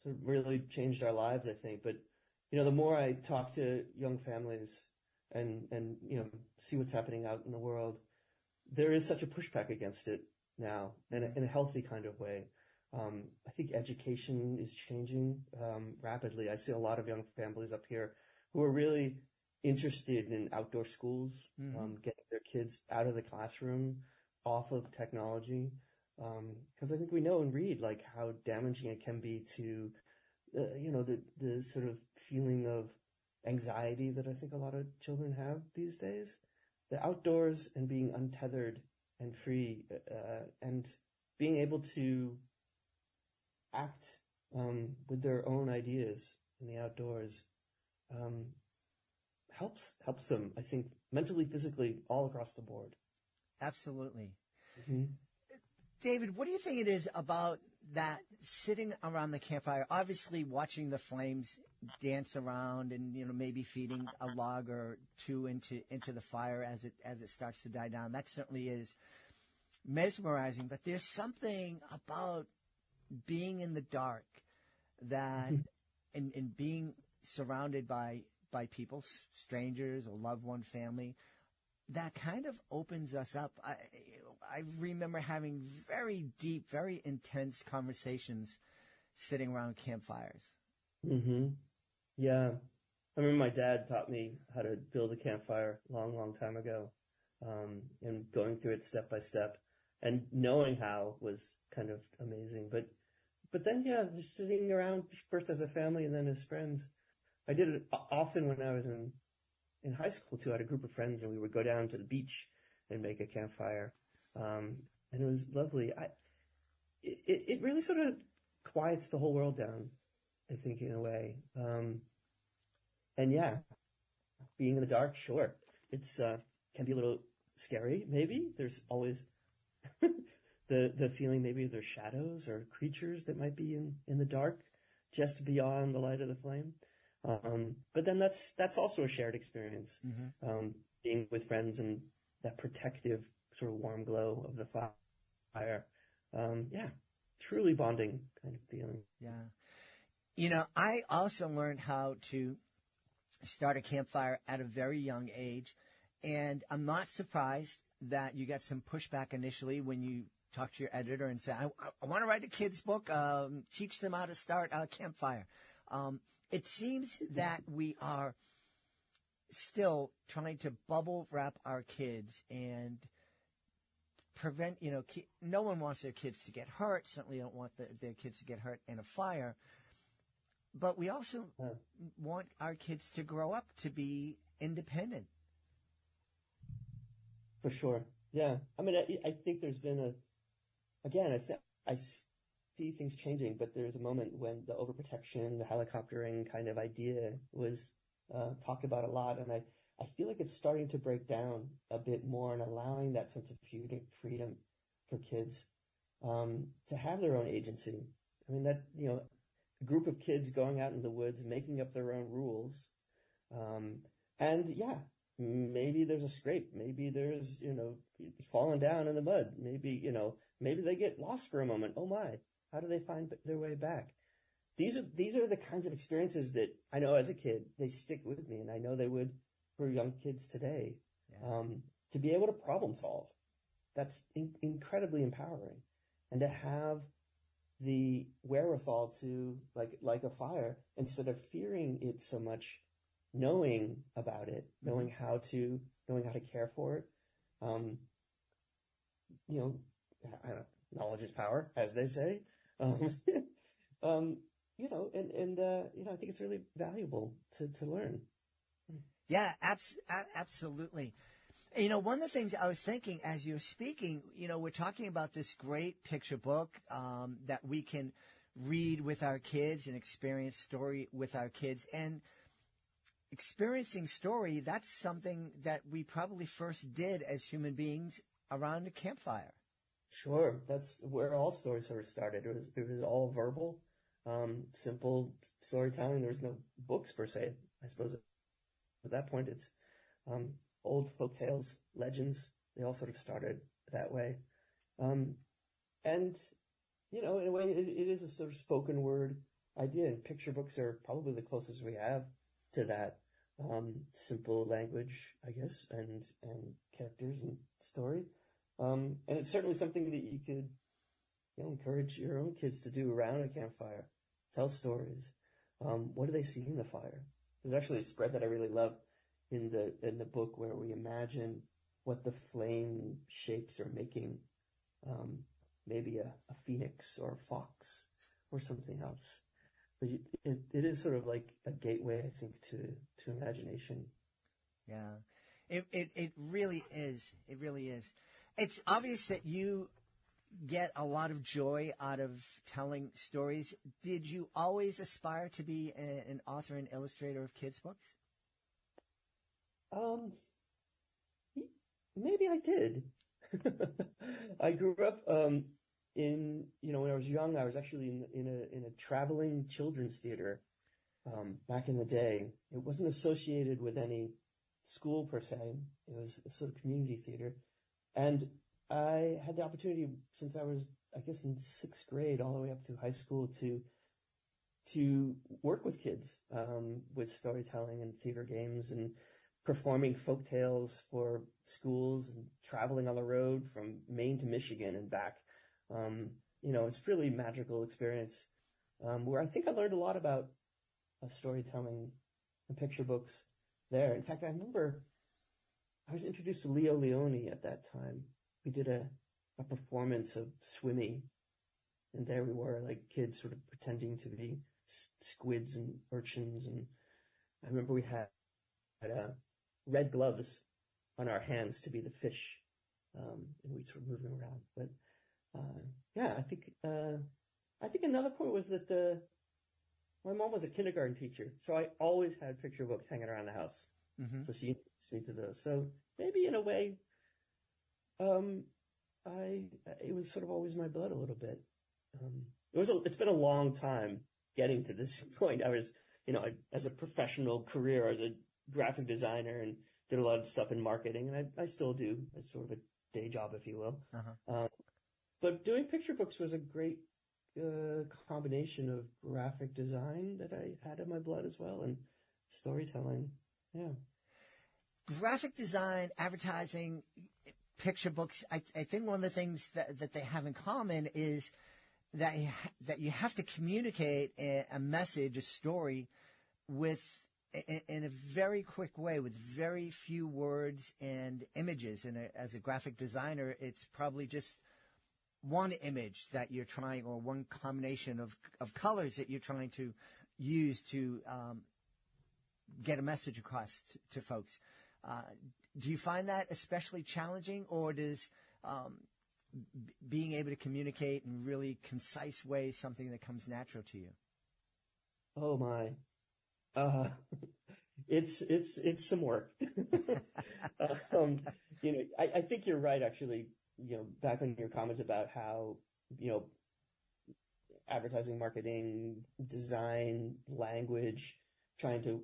S4: sort of really changed our lives, I think. But, the more I talk to young families and see what's happening out in the world, there is such a pushback against it now in a healthy kind of way. I think education is changing rapidly. I see a lot of young families up here who are really interested in outdoor schools, getting their kids out of the classroom, off of technology. Because I think we know and read like how damaging it can be to, the sort of feeling of anxiety that I think a lot of children have these days. The outdoors and being untethered and free, and being able to act with their own ideas in the outdoors helps them, I think, mentally, physically, all across the board.
S2: Absolutely.
S4: Mm-hmm.
S2: David, what do you think it is about that sitting around the campfire, obviously watching the flames dance around and, maybe feeding a log or two into the fire as it starts to die down? That certainly is mesmerizing, but there's something about being in the dark that and being surrounded by people, strangers or loved one, family, that kind of opens us up. I remember having very deep, very intense conversations sitting around campfires.
S4: Mm-hmm. Yeah. I remember my dad taught me how to build a campfire long, long time ago, and going through it step by step, and knowing how was kind of amazing. But then, just sitting around first as a family and then as friends. I did it often when I was in high school too. I had a group of friends and we would go down to the beach and make a campfire. And it was lovely. It really sort of quiets the whole world down, I think, in a way. And being in the dark, sure, it's can be a little scary. Maybe there's always the feeling maybe there's shadows or creatures that might be in the dark, just beyond the light of the flame. But then that's also a shared experience.
S2: Mm-hmm.
S4: Being with friends and that protective sort of warm glow of the fire. Truly bonding kind of feeling.
S2: Yeah. I also learned how to start a campfire at a very young age, and I'm not surprised that you got some pushback initially when you talked to your editor and said, I want to write a kid's book, teach them how to start a campfire. It seems that we are still trying to bubble wrap our kids and prevent, no one wants their kids to get hurt, certainly don't want their kids to get hurt in a fire. But we also want our kids to grow up to be independent.
S4: For sure. Yeah. I mean, I think there's been I see things changing, but there's a moment when the overprotection, the helicoptering kind of idea was talked about a lot. And I feel like it's starting to break down a bit more and allowing that sense of freedom for kids to have their own agency. I mean, that, a group of kids going out in the woods, making up their own rules, And yeah, maybe there's a scrape. Maybe there's, falling down in the mud. Maybe they get lost for a moment. Oh my, how do they find their way back? These are the kinds of experiences that I know as a kid, they stick with me, and I know they would for young kids today.
S2: Yeah.
S4: To be able to problem solve, that's incredibly empowering. And to have the wherewithal to, like a fire, instead of fearing it so much, knowing about it, knowing how to care for it. I don't know, knowledge is power, as they say. I think it's really valuable to learn.
S2: Yeah, absolutely. One of the things I was thinking as you were speaking, we're talking about this great picture book that we can read with our kids and experience story with our kids. And experiencing story, that's something that we probably first did as human beings around a campfire.
S4: Sure. That's where all stories sort of started. It was all verbal, simple storytelling. There was no books per se. I suppose at that point it's old folk tales, legends. They all sort of started that way. And, in a way, it is a sort of spoken word idea. And picture books are probably the closest we have to that simple language, I guess, and characters and story. And it's certainly something that you could, encourage your own kids to do around a campfire. Tell stories. What do they see in the fire? There's actually a spread that I really love in the book where we imagine what the flame shapes are making. Maybe a phoenix or a fox or something else. But it is sort of like a gateway, I think, to imagination.
S2: Yeah, it really is. It really is. It's obvious that you get a lot of joy out of telling stories. Did you always aspire to be an author and illustrator of kids' books?
S4: Maybe I did. I grew up when I was young, I was actually in a traveling children's theater back in the day. It wasn't associated with any school per se. It was a sort of community theater. And I had the opportunity since I was, I guess, in 6th grade all the way up through high school to work with kids with storytelling and theater games and performing folk tales for schools and traveling on the road from Maine to Michigan and back. It's a really magical experience where I think I learned a lot about storytelling and picture books there. In fact, I remember I was introduced to Leo Leone at that time. We did a performance of Swimmy, and there we were, like kids sort of pretending to be squids and urchins. And I remember we had red gloves on our hands to be the fish, and we'd sort of move them around. But I think another point was that my mom was a kindergarten teacher, so I always had picture books hanging around the house. Mm-hmm. So she introduced me to those. So maybe in a way, it was sort of always my blood a little bit. It's been a long time getting to this point. I was, as a professional career, as a graphic designer, and did a lot of stuff in marketing, and I still do. It's sort of a day job, if you will. Uh-huh. But doing picture books was a great combination of graphic design that I had in my blood as well, and storytelling. Yeah.
S2: Graphic design, advertising, picture books, I think one of the things that they have in common is that you have to communicate a message, a story, in a very quick way, with very few words and images. And as a graphic designer, it's probably just one image that you're trying, or one combination of colors that you're trying to use to get a message across to folks. Do you find that especially challenging, or does being able to communicate in really concise ways something that comes natural to you?
S4: Oh my. It's some work. I think you're right, actually, back on your comments about how, advertising, marketing, design, language, trying to,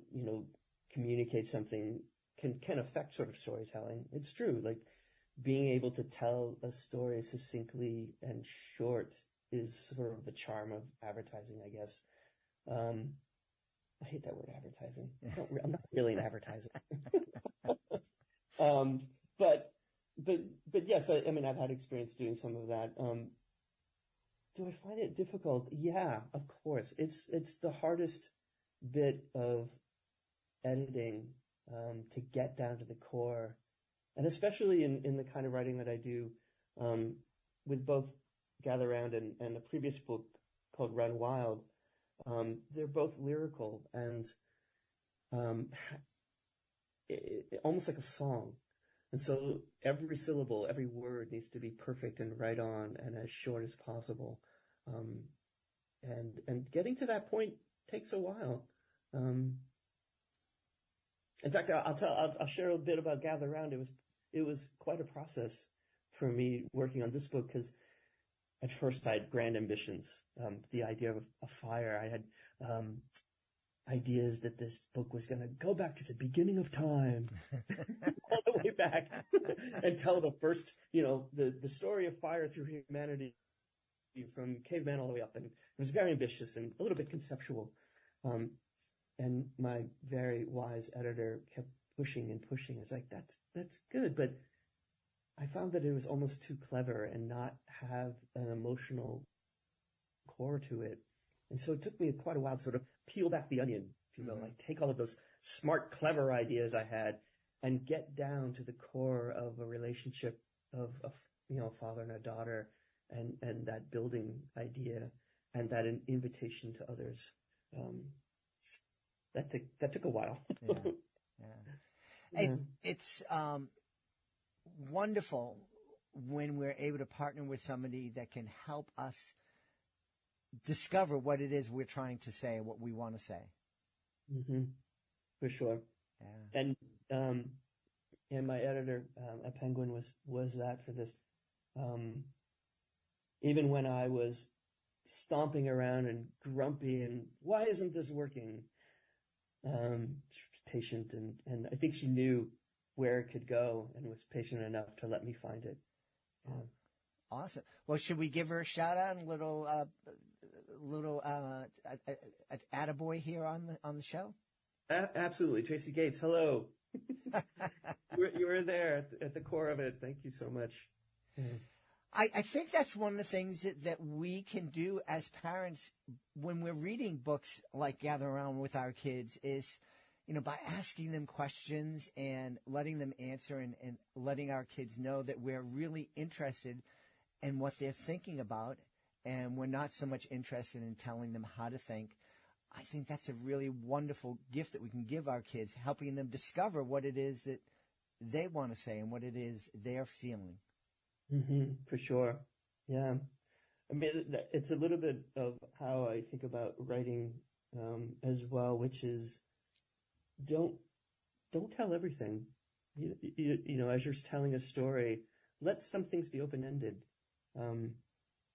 S4: communicate something can affect sort of storytelling. It's true. Like being able to tell a story succinctly and short is sort of the charm of advertising, I guess. I hate that word advertising. I'm not really an advertiser. But yes, I mean, I've had experience doing some of that. Do I find it difficult? Yeah, of course. It's the hardest bit of editing, to get down to the core. And especially in the kind of writing that I do, with both Gather Round and a previous book called Run Wild, they're both lyrical and almost like a song. And so every syllable, every word needs to be perfect and right on and as short as possible. And getting to that point takes a while. In fact, I'll share a bit about Gather Round. It was quite a process for me working on this book, because at first I had grand ambitions. The idea of a fire. I had ideas that this book was going to go back to the beginning of time, all the way back, and tell the first, the story of fire through humanity from caveman all the way up. And it was very ambitious and a little bit conceptual. And my very wise editor kept pushing and pushing. It's like, that's good. But I found that it was almost too clever and not have an emotional core to it. And so it took me quite a while to sort of peel back the onion, if you will, like take all of those smart, clever ideas I had and get down to the core of a relationship of a father and a daughter, and that building idea and that an invitation to others. That took a while.
S2: Yeah. It's wonderful when we're able to partner with somebody that can help us discover what it is we're trying to say, what we want to say.
S4: Mm-hmm. For sure. Yeah. And my editor at Penguin was that for this. Even when I was stomping around and grumpy and why isn't this working? Patient and I think she knew where it could go and was patient enough to let me find it.
S2: Awesome. Well, should we give her a shout out and little attaboy here on the show?
S4: Absolutely. Tracy Gates, hello. you were there at the core of it. Thank you so much.
S2: I think that's one of the things that we can do as parents when we're reading books like Gather Around with our kids is, by asking them questions and letting them answer and letting our kids know that we're really interested in what they're thinking about, and we're not so much interested in telling them how to think. I think that's a really wonderful gift that we can give our kids, helping them discover what it is that they want to say and what it is they're feeling.
S4: Mm-hmm, for sure. Yeah. I mean, it's a little bit of how I think about writing as well, which is don't tell everything. As you're telling a story, let some things be open-ended.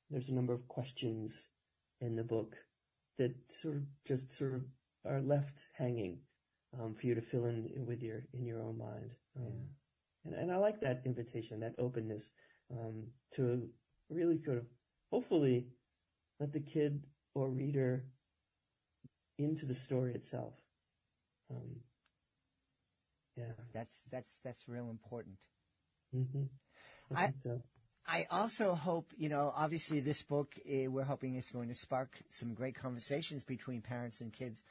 S4: There's a number of questions in the book that sort of are left hanging for you to fill in with in your own mind. And I like that invitation, that openness, to really sort of hopefully let the kid or reader into the story itself.
S2: That's real important.
S4: Mm-hmm. I think so.
S2: I also hope, obviously this book, we're hoping it's going to spark some great conversations between parents and kids.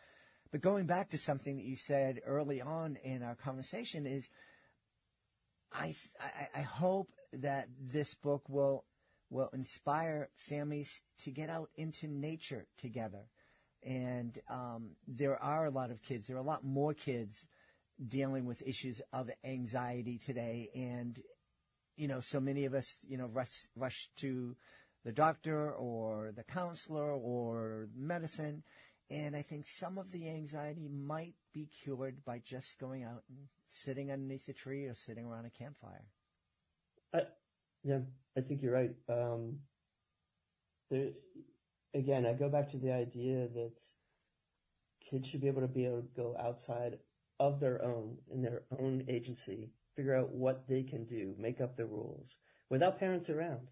S2: But going back to something that you said early on in our conversation is, I hope that this book will inspire families to get out into nature together. And there are a lot of kids, there are a lot more kids dealing with issues of anxiety today. And, so many of us, rush to the doctor or the counselor or medicine. And I think some of the anxiety might be cured by just going out and sitting underneath a tree or sitting around a campfire.
S4: I think you're right. Again, I go back to the idea that kids should be able to go outside of their own, in their own agency, figure out what they can do, make up the rules, without parents around,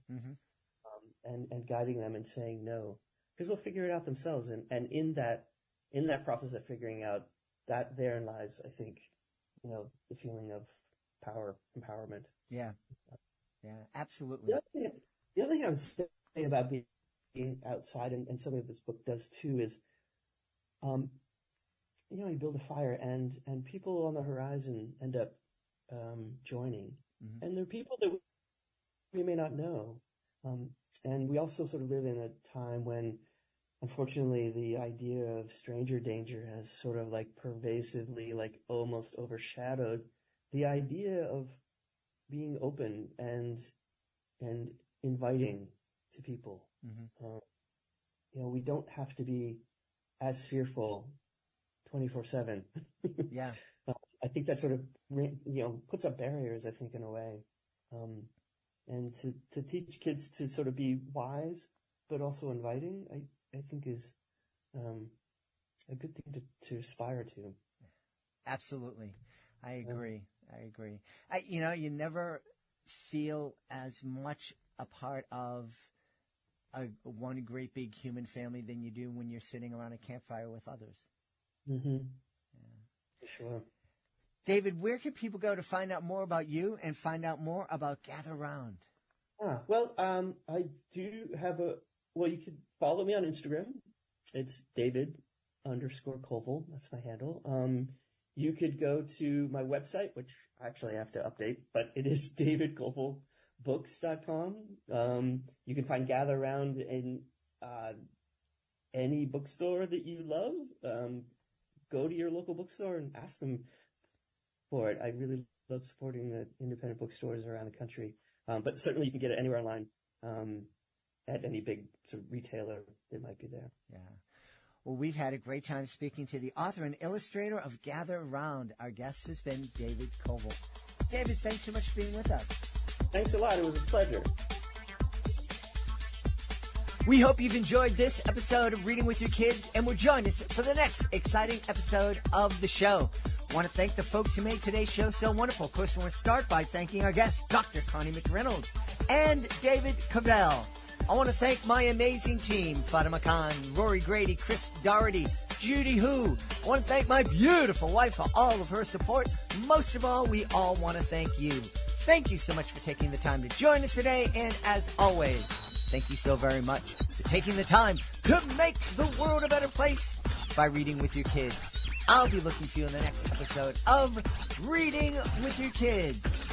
S4: and guiding them and saying no, because they'll figure it out themselves. And in that process of figuring out, that therein lies, I think, the feeling of power, empowerment.
S2: Yeah, absolutely.
S4: The other thing I would say about being outside, and something that this book does too, is, you build a fire, and people on the horizon end up joining, and they're people that we may not know, and we also sort of live in a time when, unfortunately, the idea of stranger danger has sort of like pervasively, like almost overshadowed the idea of being open and inviting to people. We don't have to be as fearful 24/7.
S2: Yeah.
S4: I think that sort of, puts up barriers, I think, in a way. And to teach kids to sort of be wise, but also inviting, I think is a good thing to aspire to.
S2: Absolutely. I agree. You never feel as much a part of one great big human family than you do when you're sitting around a campfire with others.
S4: Yeah. Sure.
S2: David, where can people go to find out more about you and find out more about Gather Round?
S4: Well, I do have you could follow me on Instagram. It's David_Covell. That's my handle. You could go to my website, which actually I have to update, but it is davidcovellbooks.com. You can find Gather Round in any bookstore that you love. Go to your local bookstore and ask them for it. I really love supporting the independent bookstores around the country. But certainly you can get it anywhere online, at any big sort of retailer that might be there.
S2: Yeah. Well, we've had a great time speaking to the author and illustrator of Gather Round. Our guest has been David Covell. David, thanks so much for being with us.
S4: Thanks a lot. It was a pleasure.
S2: We hope you've enjoyed this episode of Reading with Your Kids and will join us for the next exciting episode of the show. I want to thank the folks who made today's show so wonderful. Of course, we want to start by thanking our guests, Dr. Connie McReynolds and David Covell. I want to thank my amazing team, Fatima Khan, Rory Grady, Chris Doherty, Judy Hu. I want to thank my beautiful wife for all of her support. Most of all, we all want to thank you. Thank you so much for taking the time to join us today. And as always, thank you so very much for taking the time to make the world a better place by reading with your kids. I'll be looking for you in the next episode of Reading with Your Kids.